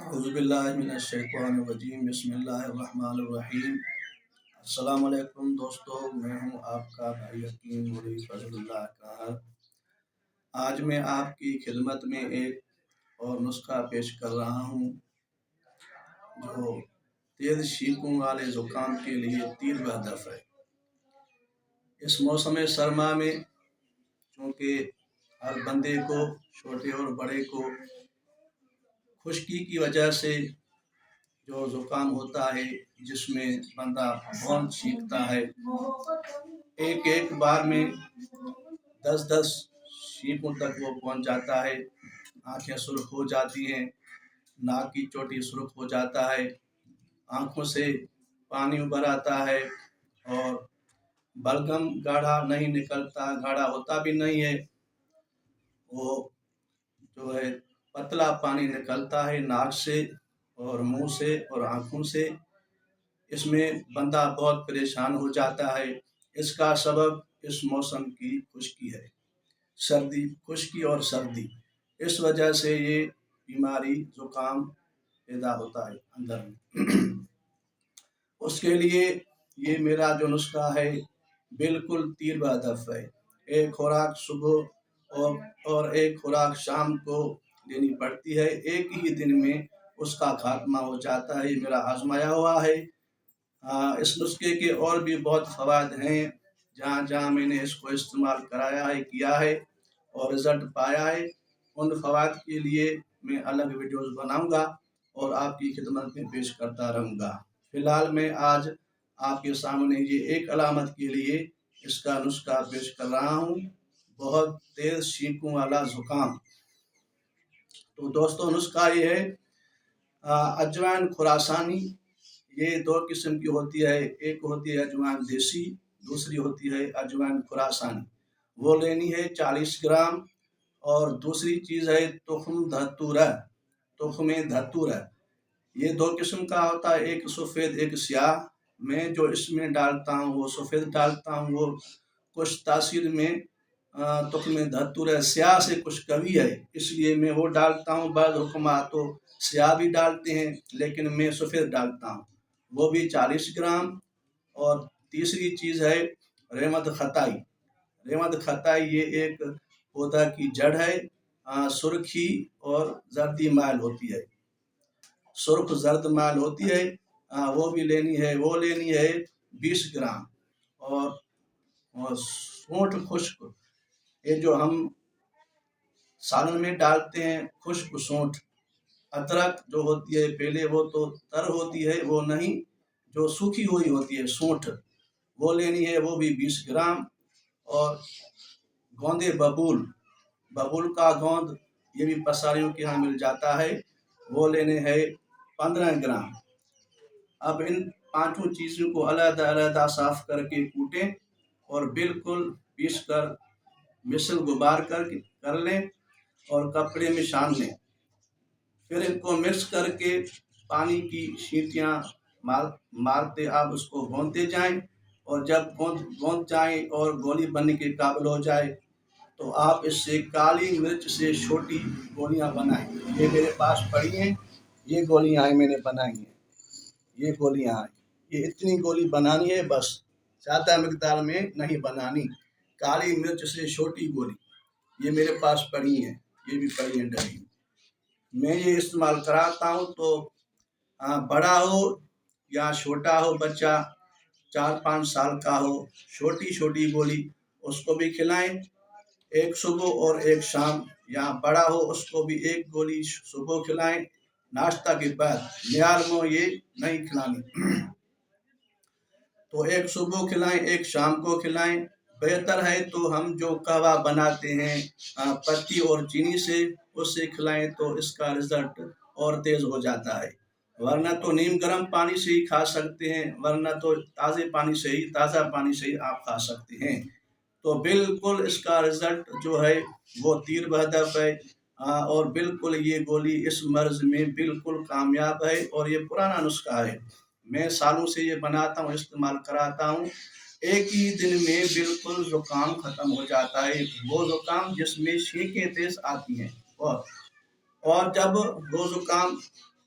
اعوذ باللہ من الشیطان الرجیم بسم اللہ الرحمن الرحیم۔ السلام علیکم دوستو، میں ہوں آپ کا بھائی حکیم مولوی فضل اللہ کاہر۔ آج میں آپ کی خدمت میں ایک اور نسخہ پیش کر رہا ہوں جو تیز چھینکوں والے زکام کے لیے تیر بہدف ہے۔ اس موسم سرما میں چونکہ ہر بندے کو، چھوٹے اور بڑے کو، خشکی کی وجہ سے جو زکام ہوتا ہے، جس میں بندہ بہت چھینکتا ہے، ایک بار میں 10 چھینکوں تک وہ پہنچ جاتا ہے۔ آنکھیں سرخ ہو جاتی ہیں، ناک کی چوٹی سرخ ہو جاتا ہے، آنکھوں سے پانی ابھر آتا ہے اور بلغم گاڑھا نہیں نکلتا، گاڑھا ہوتا بھی نہیں ہے، وہ جو ہے پتلا پانی نکلتا ہے ناک سے اور منہ سے اور آنکھوں سے۔ اس میں بندہ بہت پریشان ہو جاتا ہے۔ اس کا سبب اس موسم کی خشکی ہے، خشکی اور سردی۔ اس وجہ سے یہ بیماری زکام پیدا ہوتا ہے اندر میں۔ اس کے لیے یہ میرا جو نسخہ ہے بالکل تیر بہدف ہے۔ ایک خوراک صبح اور ایک خوراک شام کو لینی پڑتی ہے، ایک ہی دن میں اس کا خاتمہ ہو جاتا ہے۔ یہ میرا آزمایا ہوا ہے۔ اس نسخے کے اور بھی بہت فوائد ہیں، جہاں میں نے اس کو استعمال کیا ہے اور رزلٹ پایا ہے۔ ان فوائد کے لیے میں الگ ویڈیوز بناؤں گا اور آپ کی خدمت میں پیش کرتا رہوں گا۔ فی الحال میں آج آپ کے سامنے یہ ایک علامت کے لیے اس کا نسخہ پیش کر رہا ہوں، بہت تیز چھینکوں والا زکام۔ تو دوستو، نسخہ یہ ہے اجوائن خراسانی۔ یہ 2 قسم کی ہوتی ہے، ایک ہوتی ہے اجوائن دیسی، دوسری ہوتی ہے اجوائن خراسانی۔ وہ لینی ہے 40 گرام، اور دوسری چیز ہے تخم دھتورہ۔ یہ 2 قسم کا ہوتا ہے، ایک سفید ایک سیاہ۔ میں جو اس میں ڈالتا ہوں وہ سفید ڈالتا ہوں، وہ کچھ تاثیر میں تخم دھتورہ سیاہ سے کچھ قوی ہے، اس لیے میں وہ ڈالتا ہوں۔ بعض حکماں تو سیاہ بھی ڈالتے ہیں، لیکن میں سفید ڈالتا ہوں، وہ بھی 40 گرام۔ اور تیسری چیز ہے رحمت خطائی۔ یہ ایک پودا کی جڑ ہے، سرخی اور زردی مائل ہوتی ہے، سرخ زرد مائل ہوتی ہے، وہ بھی لینی ہے 20 گرام۔ اور سونٹھ خشک، یہ جو ہم سالن میں ڈالتے ہیں، خشک سونٹھ۔ ادرک جو ہوتی ہے پہلے وہ تو تر ہوتی ہے، وہ نہیں، جو سوکھی ہوئی ہوتی ہے سونٹھ، وہ لینی ہے، وہ بھی 20 گرام۔ اور گوندے ببول کا گوند، یہ بھی پساریوں کے ہاں مل جاتا ہے، وہ لینے ہے 15 گرام۔ اب ان 5 چیزوں کو علیحدہ صاف کر کے کوٹیں اور بالکل پیس کر مثل غبار کر لیں اور کپڑے میں چھان لیں۔ پھر ان کو مکس کر کے پانی کی چھینٹیاں مارتے آپ اس کو گھونتے جائیں، اور جب گھونت جائیں اور گولی بننے کے قابل ہو جائے تو آپ اس سے کالی مرچ سے چھوٹی گولیاں بنائیں۔ یہ میرے پاس پڑی ہیں، یہ گولیاں میں نے بنائی ہیں، یہ گولیاں ہیں، یہ اتنی گولی بنانی ہے، بس زیادہ مقدار میں نہیں بنانی۔ کالی مرچ سے چھوٹی گولی یہ میرے پاس پڑی ہیں، یہ بھی پڑی ہیں ڈلی۔ میں یہ استعمال کراتا ہوں تو بڑا ہو یا چھوٹا ہو بچہ، 4-5 سال کا ہو، چھوٹی گولی اس کو بھی کھلائیں، ایک صبح اور ایک شام۔ یا بڑا ہو اس کو بھی ایک گولی صبح کھلائیں ناشتہ کے بعد، میال میں یہ نہیں کھلانی۔ تو ایک صبح کھلائیں، ایک شام کو کھلائیں۔ بہتر ہے تو ہم جو قہوہ بناتے ہیں پتی اور چینی سے، اس سے کھلائیں تو اس کا رزلٹ اور تیز ہو جاتا ہے۔ ورنہ تو نیم گرم پانی سے ہی کھا سکتے ہیں، ورنہ تو تازہ پانی سے ہی آپ کھا سکتے ہیں۔ تو بالکل اس کا رزلٹ جو ہے وہ تیر بہدف ہے، اور بالکل یہ گولی اس مرض میں بالکل کامیاب ہے، اور یہ پرانا نسخہ ہے، میں سالوں سے یہ بناتا ہوں، استعمال کراتا ہوں۔ ایک ہی دن میں بالکل زکام ختم ہو جاتا ہے، وہ زکام جس میں چھینکیں تیز آتی ہیں۔ اور جب وہ زکام